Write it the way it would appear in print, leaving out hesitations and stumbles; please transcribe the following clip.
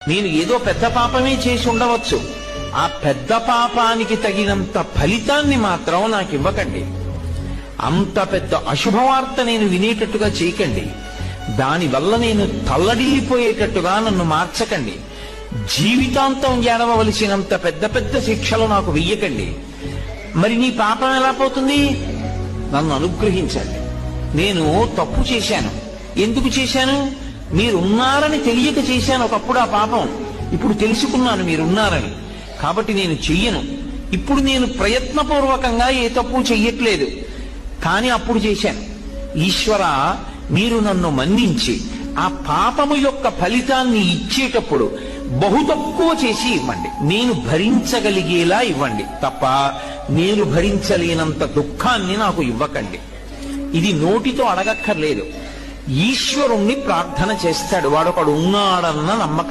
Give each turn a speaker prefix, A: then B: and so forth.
A: నేను ఏదో పెద్ద పాపమే చేసి ఉండవచ్చు, ఆ పెద్ద పాపానికి తగినంత ఫలితాన్ని మాత్రం నాకు ఇవ్వకండి. అంత పెద్ద అశుభవార్త నేను వినేటట్టుగా చేయకండి. దానివల్ల నేను తల్లడిల్లిపోయేటట్టుగా నన్ను మార్చకండి. జీవితాంతం ఏడవలసినంత పెద్ద పెద్ద శిక్షలు నాకు వెయ్యకండి. మరి నీ పాపం ఎలా పోతుంది? నన్ను అనుగ్రహించండి. నేను తప్పు చేశాను. ఎందుకు చేశాను? మీరున్నారని తెలియక చేశాను ఒకప్పుడు ఆ పాపం. ఇప్పుడు తెలుసుకున్నాను మీరున్నారని, కాబట్టి నేను చెయ్యను. ఇప్పుడు నేను ప్రయత్నపూర్వకంగా ఏ తప్పు చెయ్యట్లేదు, కానీ అప్పుడు చేశాను. ఈశ్వర, మీరు నన్ను మన్నించి ఆ పాపము యొక్క ఫలితాన్ని ఇచ్చేటప్పుడు బహు తక్కువ చేసి ఇవ్వండి. నేను భరించగలిగేలా ఇవ్వండి తప్ప నేను భరించలేనంత దుఃఖాన్ని నాకు ఇవ్వకండి. ఇది నోటితో అడగక్కర్లేదు. ఈశ్వరుణ్ణి ప్రార్థన చేస్తాడు. వాడొకడు ఉన్నాడన్న నమ్మకం